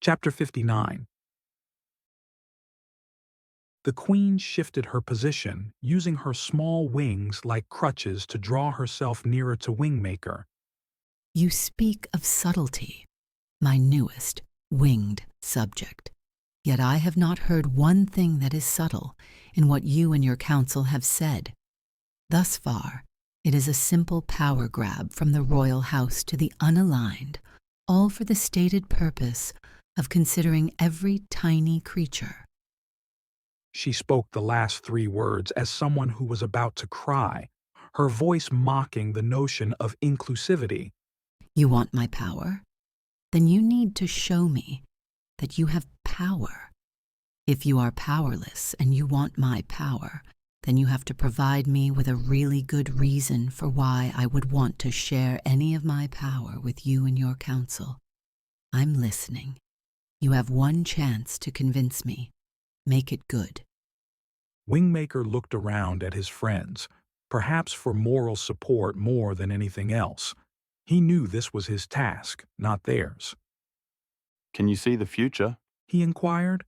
Chapter 59. The queen shifted her position, using her small wings like crutches to draw herself nearer to Wingmaker. You speak of subtlety, my newest, winged subject. Yet I have not heard one thing that is subtle in what you and your council have said. Thus far, it is a simple power grab from the royal house to the unaligned, all for the stated purpose of considering every tiny creature. She spoke the last three words as someone who was about to cry, her voice mocking the notion of inclusivity. You want my power? Then you need to show me that you have power. If you are powerless and you want my power, then you have to provide me with a really good reason for why I would want to share any of my power with you and your council. I'm listening. You have one chance to convince me. Make it good. Wingmaker looked around at his friends, perhaps for moral support more than anything else. He knew this was his task, not theirs. Can you see the future? He inquired.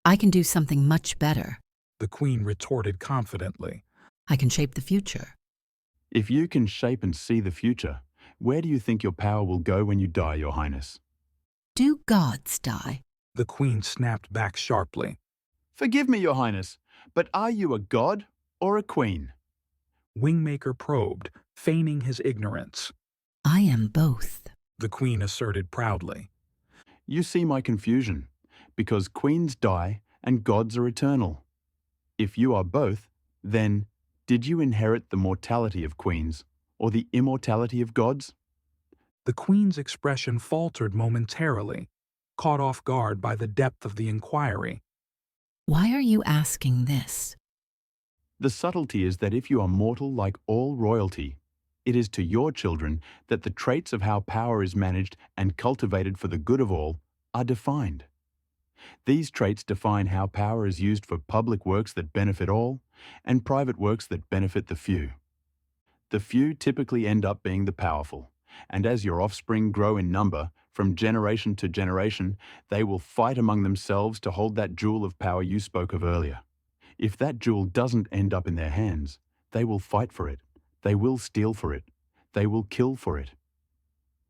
I can do something much better. The queen retorted confidently. I can shape the future. If you can shape and see the future, where do you think your power will go when you die, Your Highness? Do gods die? The queen snapped back sharply. Forgive me, Your Highness, but are you a god or a queen? Wingmaker probed, feigning his ignorance. I am both, The queen asserted proudly. You see my confusion, because queens die and gods are eternal. If you are both, then did you inherit the mortality of queens or the immortality of gods? The queen's expression faltered momentarily, caught off guard by the depth of the inquiry. Why are you asking this? The subtlety is that if you are mortal like all royalty, it is to your children that the traits of how power is managed and cultivated for the good of all are defined. These traits define how power is used for public works that benefit all and private works that benefit the few. The few typically end up being the powerful, and as your offspring grow in number, from generation to generation, they will fight among themselves to hold that jewel of power you spoke of earlier. If that jewel doesn't end up in their hands, they will fight for it, they will steal for it, they will kill for it.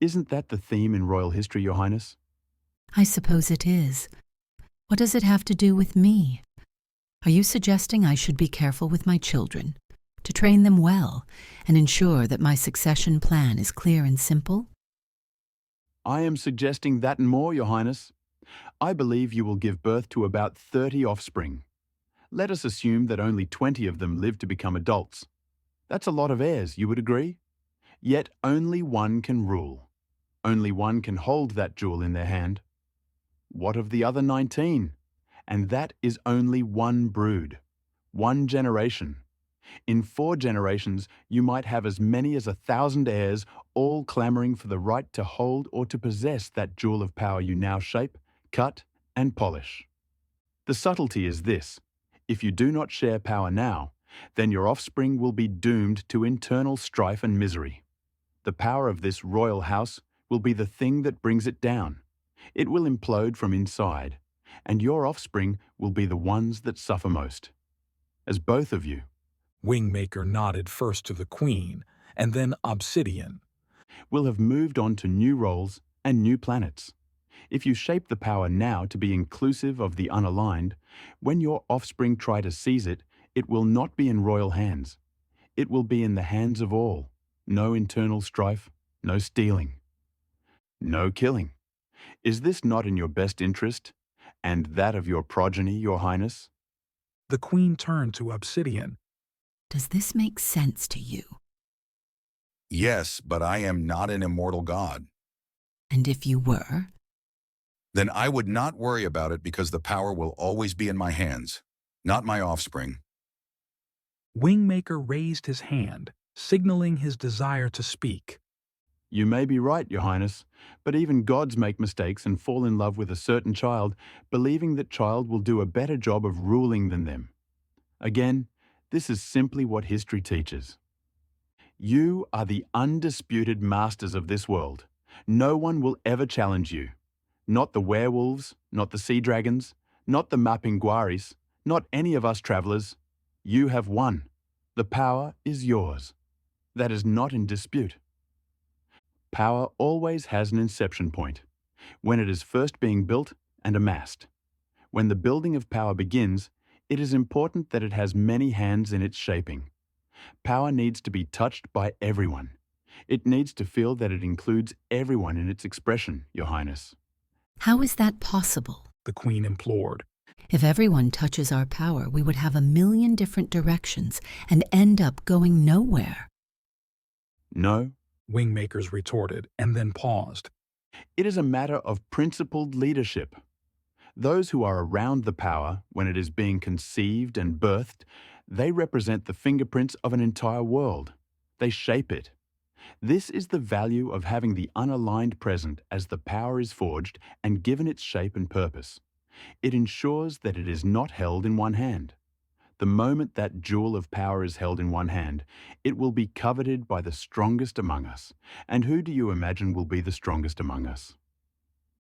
Isn't that the theme in royal history, Your Highness? I suppose it is. What does it have to do with me? Are you suggesting I should be careful with my children, to train them well and ensure that my succession plan is clear and simple? I am suggesting that and more, Your Highness. I believe you will give birth to about 30 offspring. Let us assume that only 20 of them live to become adults. That's a lot of heirs, you would agree? Yet only one can rule. Only one can hold that jewel in their hand. What of the other 19? And that is only one brood, one generation. In 4 generations, you might have as many as 1,000 heirs, all clamoring for the right to hold or to possess that jewel of power you now shape, cut, and polish. The subtlety is this: if you do not share power now, then your offspring will be doomed to internal strife and misery. The power of this royal house will be the thing that brings it down. It will implode from inside, and your offspring will be the ones that suffer most. As both of you, Wingmaker nodded first to the queen, and then Obsidian. will have moved on to new roles and new planets. If you shape the power now to be inclusive of the unaligned, when your offspring try to seize it, it will not be in royal hands. It will be in the hands of all. No internal strife, no stealing, no killing. Is this not in your best interest, and that of your progeny, Your Highness? The queen turned to Obsidian. Does this make sense to you? Yes, but I am not an immortal god. And if you were? Then I would not worry about it because the power will always be in my hands, not my offspring. Wingmaker raised his hand, signaling his desire to speak. You may be right, Your Highness, but even gods make mistakes and fall in love with a certain child, believing that child will do a better job of ruling than them. Again, this is simply what history teaches. You are the undisputed masters of this world. No one will ever challenge you. Not the werewolves, not the sea dragons, not the mapinguaris, not any of us travelers. You have won. The power is yours. That is not in dispute. Power always has an inception point, when it is first being built and amassed. When the building of power begins, it is important that it has many hands in its shaping. Power needs to be touched by everyone. It needs to feel that it includes everyone in its expression, Your Highness. How is that possible? The Queen implored. If everyone touches our power, we would have a million different directions and end up going nowhere. No, WingMakers retorted, and then paused. it is a matter of principled leadership. Those who are around the power when it is being conceived and birthed, they represent the fingerprints of an entire world. They shape it. This is the value of having the unaligned present as the power is forged and given its shape and purpose. It ensures that it is not held in one hand. The moment that jewel of power is held in one hand, it will be coveted by the strongest among us. And who do you imagine will be the strongest among us?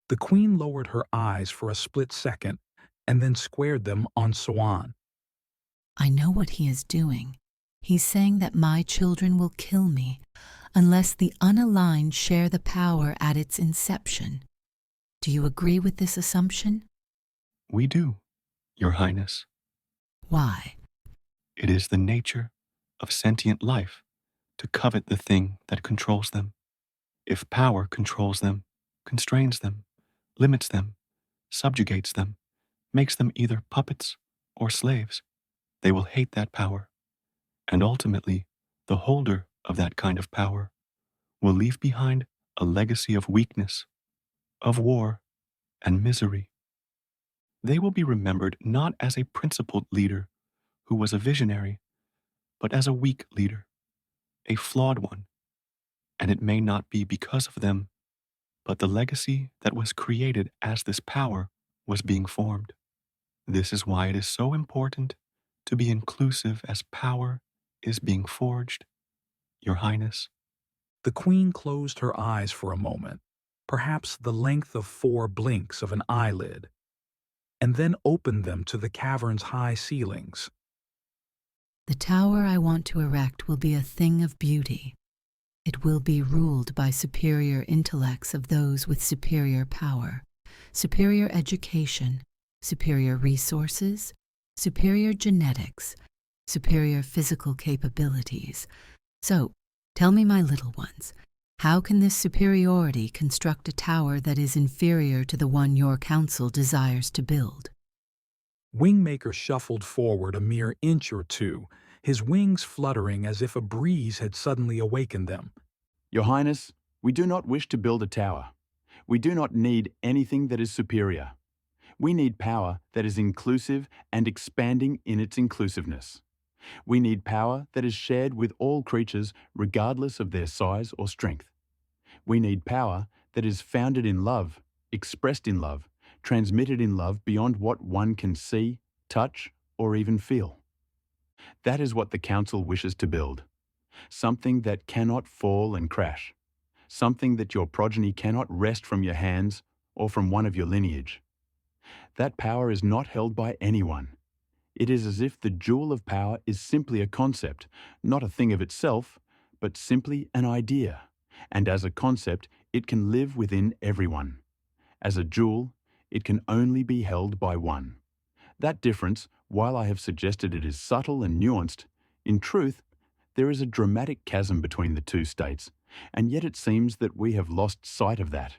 The Queen lowered her eyes for a split second and then squared them on Swan. I know what he is doing. He's saying that my children will kill me unless the unaligned share the power at its inception. Do you agree with this assumption? We do, Your Highness. Why? It is the nature of sentient life to covet the thing that controls them. If power controls them, constrains them, limits them, subjugates them, makes them either puppets or slaves, they will hate that power. And ultimately, the holder of that kind of power will leave behind a legacy of weakness, of war, and misery. They will be remembered not as a principled leader who was a visionary, but as a weak leader, a flawed one. And it may not be because of them, but the legacy that was created as this power was being formed. This is why it is so important to be inclusive as power is being forged, Your Highness. The Queen closed her eyes for a moment, perhaps the length of 4 blinks of an eyelid, and then opened them to the cavern's high ceilings. The tower I want to erect will be a thing of beauty. It will be ruled by superior intellects of those with superior power, superior education, superior resources, superior genetics, superior physical capabilities. So, tell me, my little ones, how can this superiority construct a tower that is inferior to the one your council desires to build? WingMaker shuffled forward a mere inch or two, his wings fluttering as if a breeze had suddenly awakened them. Your Highness, we do not wish to build a tower. We do not need anything that is superior. We need power that is inclusive and expanding in its inclusiveness. We need power that is shared with all creatures regardless of their size or strength. We need power that is founded in love, expressed in love, transmitted in love beyond what one can see, touch, or even feel. That is what the Council wishes to build. Something that cannot fall and crash. Something that your progeny cannot wrest from your hands or from one of your lineage. That power is not held by anyone. It is as if the jewel of power is simply a concept, not a thing of itself, but simply an idea. And as a concept, it can live within everyone. As a jewel, it can only be held by one. That difference, while I have suggested it is subtle and nuanced, in truth, there is a dramatic chasm between the two states, and yet it seems that we have lost sight of that.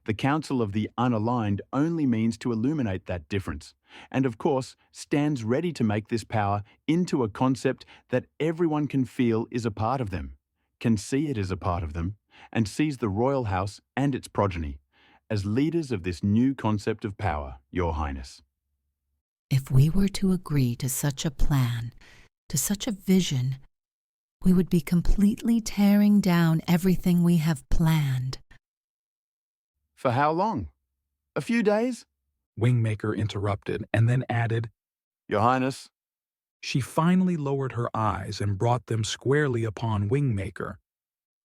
The Council of the Unaligned only means to illuminate that difference, and of course stands ready to make this power into a concept that everyone can feel is a part of them, can see it as a part of them, and sees the royal house and its progeny as leaders of this new concept of power, Your Highness. If we were to agree to such a plan, to such a vision, we would be completely tearing down everything we have planned. For how long? A few days? WingMaker interrupted and then added, Your Highness. She finally lowered her eyes and brought them squarely upon WingMaker.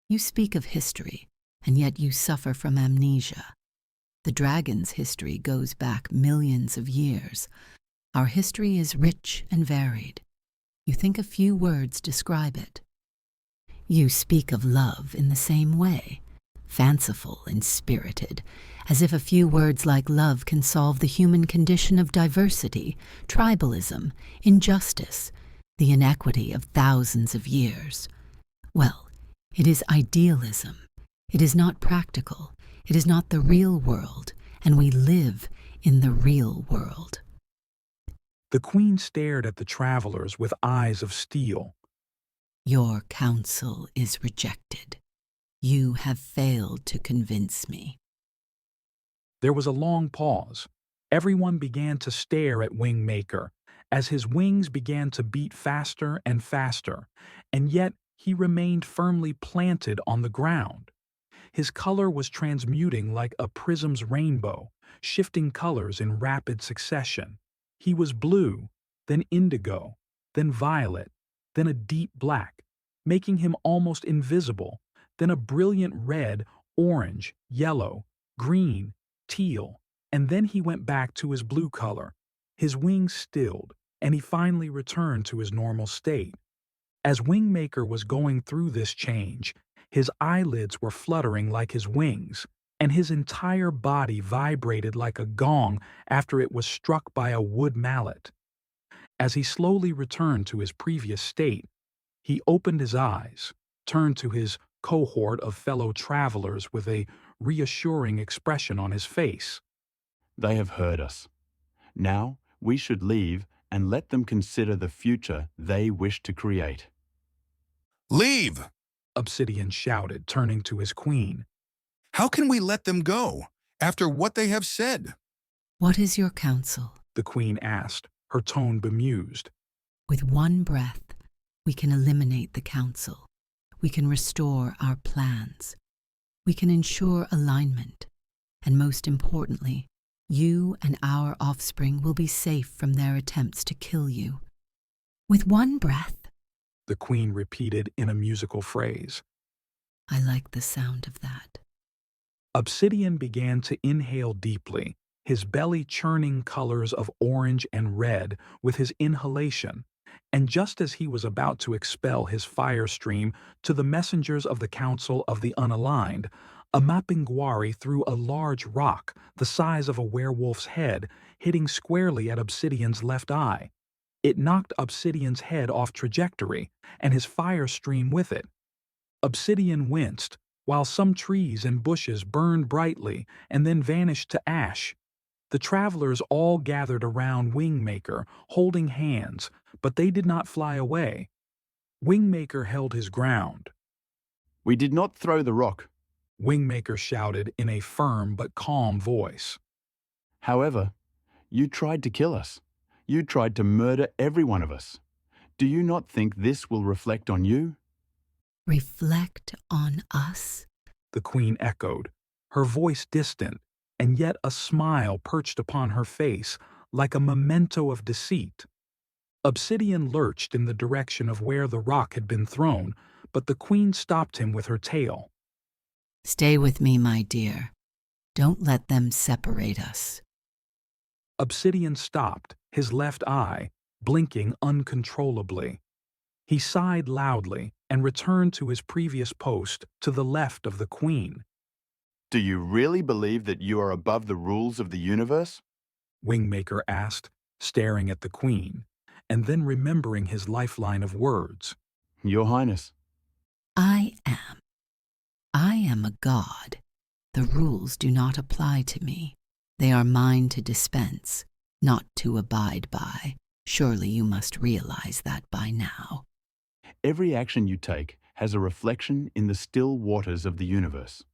You speak of history, and yet you suffer from amnesia. The dragon's history goes back millions of years. Our history is rich and varied. You think a few words describe it. You speak of love in the same way, fanciful and spirited, as if a few words like love can solve the human condition of diversity, tribalism, injustice, the inequity of thousands of years. Well, it is idealism. It is not practical. It is not the real world, and we live in the real world. The queen stared at the travelers with eyes of steel. Your counsel is rejected. You have failed to convince me. There was a long pause. Everyone began to stare at WingMaker as his wings began to beat faster and faster, and yet he remained firmly planted on the ground. His color was transmuting like a prism's rainbow, shifting colors in rapid succession. He was blue, then indigo, then violet, then a deep black, making him almost invisible, then a brilliant red, orange, yellow, green, teal, and then he went back to his blue color. His wings stilled, and he finally returned to his normal state. As WingMaker was going through this change, his eyelids were fluttering like his wings, and his entire body vibrated like a gong after it was struck by a wood mallet. As he slowly returned to his previous state, he opened his eyes, turned to his cohort of fellow travelers with a reassuring expression on his face. They have heard us. Now we should leave and let them consider the future they wish to create. Leave! Obsidian shouted, turning to his queen. How can we let them go after what they have said? What is your counsel? The queen asked, her tone bemused. With one breath, we can eliminate the council. We can restore our plans. We can ensure alignment. And most importantly, you and our offspring will be safe from their attempts to kill you. With one breath, The queen repeated in a musical phrase. I like the sound of that. Obsidian began to inhale deeply, his belly churning colors of orange and red with his inhalation, and just as he was about to expel his fire stream to the messengers of the Council of the Unaligned, a mapinguari threw a large rock the size of a werewolf's head, hitting squarely at Obsidian's left eye. It knocked Obsidian's head off trajectory, and his fire stream with it. Obsidian winced, while some trees and bushes burned brightly and then vanished to ash. The travelers all gathered around WingMaker, holding hands, but they did not fly away. WingMaker held his ground. We did not throw the rock. WingMaker shouted in a firm but calm voice. However, you tried to kill us. You tried to murder every one of us. Do you not think this will reflect on you? Reflect on us? The queen echoed, her voice distant, and yet a smile perched upon her face like a memento of deceit. Obsidian lurched in the direction of where the rock had been thrown, but the queen stopped him with her tail. Stay with me, my dear. Don't let them separate us. Obsidian stopped, his left eye blinking uncontrollably. He sighed loudly and returned to his previous post to the left of the queen. Do you really believe that you are above the rules of the universe? WingMaker asked, staring at the queen, and then remembering his lifeline of words. Your Highness. I am. I am a god. The rules do not apply to me. They are mine to dispense, not to abide by. Surely you must realize that by now. Every action you take has a reflection in the still waters of the universe.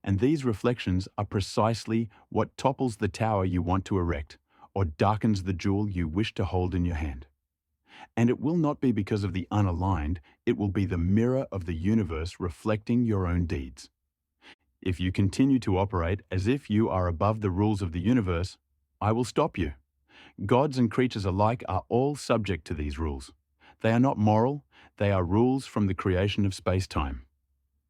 And these reflections are precisely what topples the tower you want to erect or darkens the jewel you wish to hold in your hand. And it will not be because of the unaligned, it will be the mirror of the universe reflecting your own deeds. If you continue to operate as if you are above the rules of the universe, I will stop you. Gods and creatures alike are all subject to these rules. They are not moral, they are rules from the creation of space-time.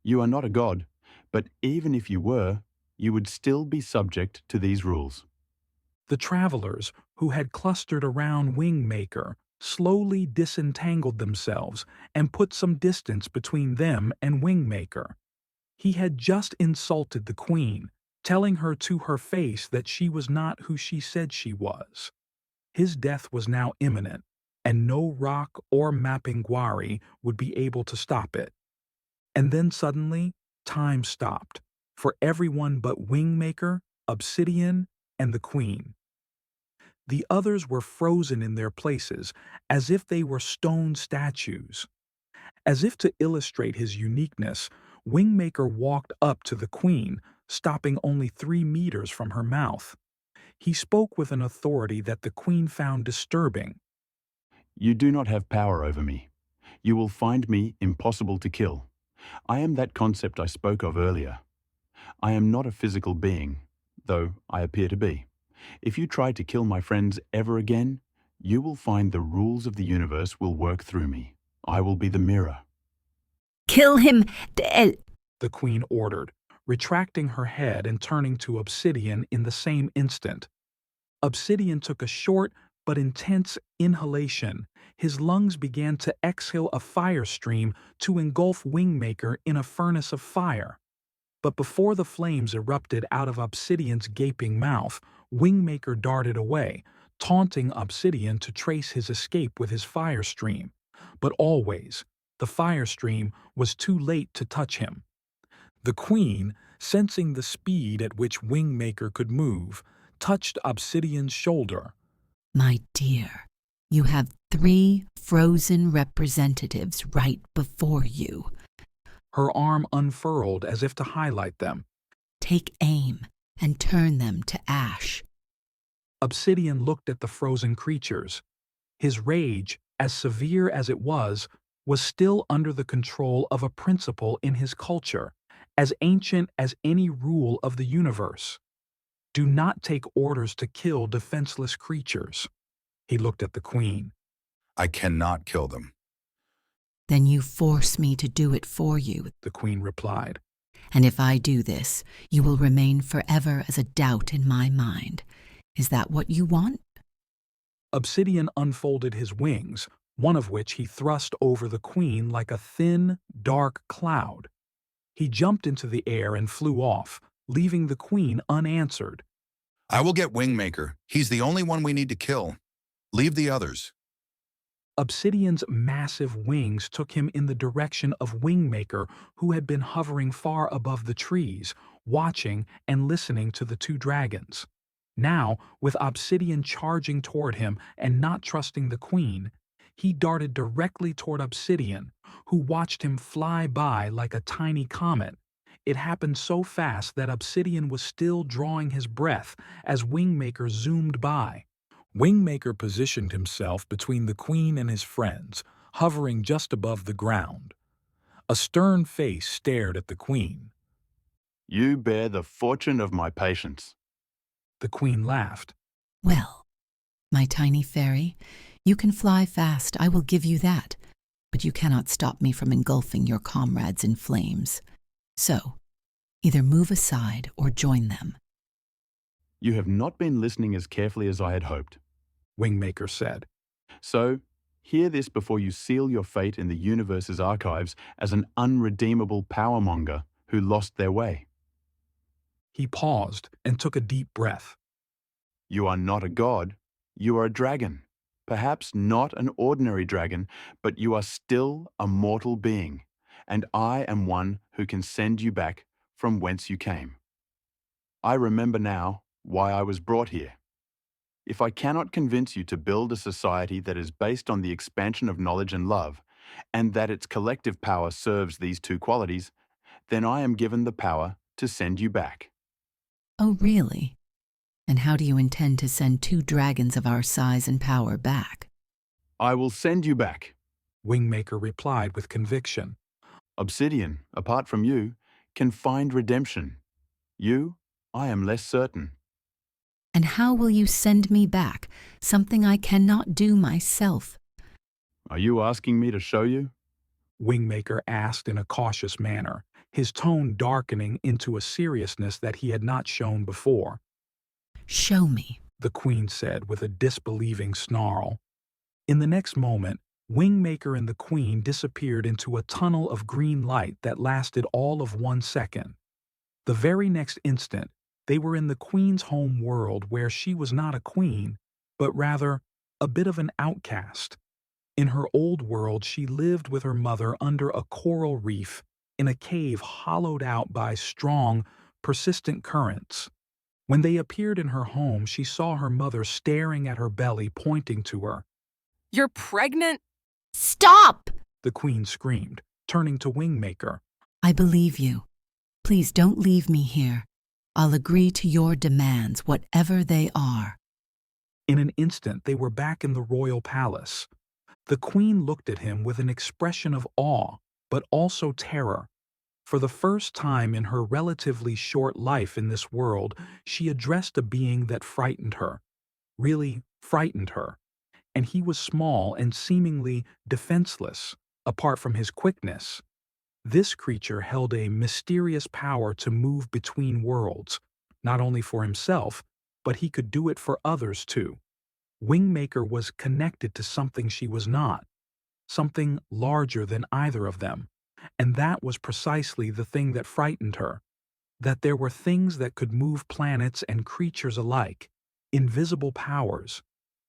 You are not a god, but even if you were, you would still be subject to these rules. The travelers, who had clustered around WingMaker, slowly disentangled themselves and put some distance between them and WingMaker. He had just insulted the queen, telling her to her face that she was not who she said she was. His death was now imminent, and no rock or mapinguari would be able to stop it. And then suddenly, time stopped, for everyone but WingMaker, Obsidian, and the queen. The others were frozen in their places, as if they were stone statues. As if to illustrate his uniqueness, WingMaker walked up to the queen, stopping only 3 meters from her mouth. He spoke with an authority that the queen found disturbing. You do not have power over me. You will find me impossible to kill. I am that concept I spoke of earlier. I am not a physical being, though I appear to be. If you try to kill my friends ever again, you will find the rules of the universe will work through me. I will be the mirror. Kill him! The queen ordered, retracting her head and turning to Obsidian in the same instant. Obsidian took a short but intense inhalation. His lungs began to exhale a fire stream to engulf WingMaker in a furnace of fire. But before the flames erupted out of Obsidian's gaping mouth, WingMaker darted away, taunting Obsidian to trace his escape with his fire stream. But always, the fire stream was too late to touch him. The queen, sensing the speed at which WingMaker could move, touched Obsidian's shoulder. My dear, you have 3 frozen representatives right before you. Her arm unfurled as if to highlight them. Take aim and turn them to ash. Obsidian looked at the frozen creatures. His rage, as severe as it was still under the control of a principle in his culture, as ancient as any rule of the universe. Do not take orders to kill defenseless creatures. He looked at the queen. I cannot kill them. Then you force me to do it for you, The queen replied. and if I do this, you will remain forever as a doubt in my mind. Is that what you want? Obsidian unfolded his wings, one of which he thrust over the queen like a thin, dark cloud. He jumped into the air and flew off, leaving the queen unanswered. I will get WingMaker. He's the only one we need to kill. Leave the others. Obsidian's massive wings took him in the direction of WingMaker, who had been hovering far above the trees, watching and listening to the 2 dragons. Now, with Obsidian charging toward him and not trusting the queen, he darted directly toward Obsidian, who watched him fly by like a tiny comet. It happened so fast that Obsidian was still drawing his breath as WingMaker zoomed by. WingMaker positioned himself between the queen and his friends, hovering just above the ground. A stern face stared at the queen. You bear the fortune of my patience. The queen laughed. Well, my tiny fairy, you can fly fast, I will give you that, but you cannot stop me from engulfing your comrades in flames. So, either move aside or join them. You have not been listening as carefully as I had hoped. WingMaker said. So, hear this before you seal your fate in the universe's archives as an unredeemable powermonger who lost their way. He paused and took a deep breath. You are not a god, you are a dragon. Perhaps not an ordinary dragon, but you are still a mortal being, and I am one who can send you back from whence you came. I remember now why I was brought here. If I cannot convince you to build a society that is based on the expansion of knowledge and love, and that its collective power serves these 2 qualities, then I am given the power to send you back. Oh, really? And how do you intend to send 2 dragons of our size and power back? I will send you back. WingMaker replied with conviction. Obsidian, apart from you, can find redemption. You, I am less certain. And how will you send me back, something I cannot do myself? Are you asking me to show you? WingMaker asked in a cautious manner, his tone darkening into a seriousness that he had not shown before. Show me. The queen said with a disbelieving snarl. In the next moment, Wingmaker and the queen disappeared into a tunnel of green light that lasted all of 1 second. The very next instant, they were in the queen's home world where she was not a queen, but rather a bit of an outcast. In her old world, she lived with her mother under a coral reef in a cave hollowed out by strong, persistent currents. When they appeared in her home, she saw her mother staring at her belly, pointing to her. You're pregnant? Stop! The queen screamed, turning to Wingmaker. I believe you. Please don't leave me here. I'll agree to your demands, whatever they are. In an instant, they were back in the royal palace. The queen looked at him with an expression of awe, but also terror. For the first time in her relatively short life in this world, she addressed a being that frightened her. Really frightened her. And he was small and seemingly defenseless, apart from his quickness. This creature held a mysterious power to move between worlds, not only for himself, but he could do it for others too. Wingmaker was connected to something she was not, something larger than either of them, and that was precisely the thing that frightened her, that there were things that could move planets and creatures alike, invisible powers,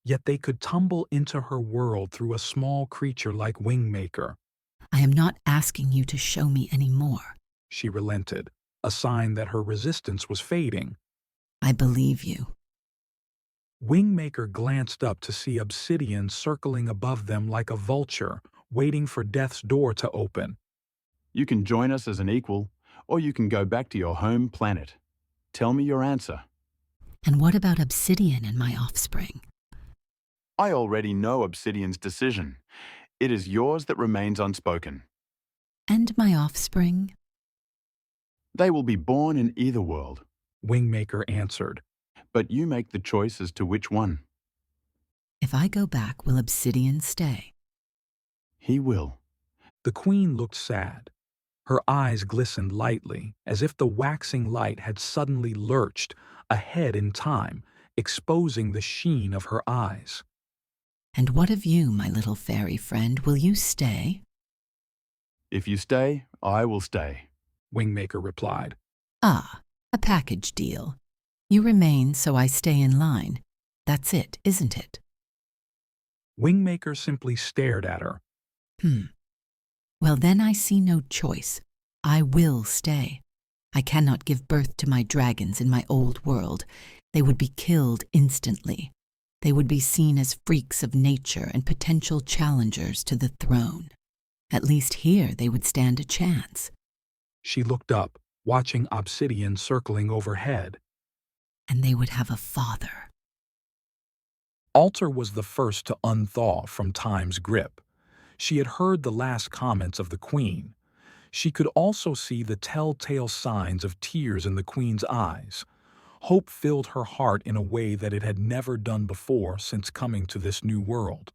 yet they could tumble into her world through a small creature like Wingmaker. I am not asking you to show me any more. She relented, a sign that her resistance was fading. I believe you. Wingmaker glanced up to see Obsidian circling above them like a vulture, waiting for death's door to open. You can join us as an equal, or you can go back to your home planet. Tell me your answer. And what about Obsidian and my offspring? I already know Obsidian's decision. It is yours that remains unspoken. And my offspring? They will be born in either world, Wingmaker answered. but you make the choice as to which one. If I go back, will Obsidian stay? He will. The queen looked sad. Her eyes glistened lightly, as if the waxing light had suddenly lurched ahead in time, exposing the sheen of her eyes. And what of you, my little fairy friend? Will you stay? If you stay, I will stay. Wingmaker replied. Ah, a package deal. You remain, so I stay in line. That's it, isn't it? Wingmaker simply stared at her. Well, then I see no choice. I will stay. I cannot give birth to my dragons in my old world. They would be killed instantly. They would be seen as freaks of nature and potential challengers to the throne. At least here they would stand a chance. She looked up, watching Obsidian circling overhead. And they would have a father. Alter was the first to unthaw from time's grip. She had heard the last comments of the queen. She could also see the telltale signs of tears in the queen's eyes. Hope filled her heart in a way that it had never done before since coming to this new world.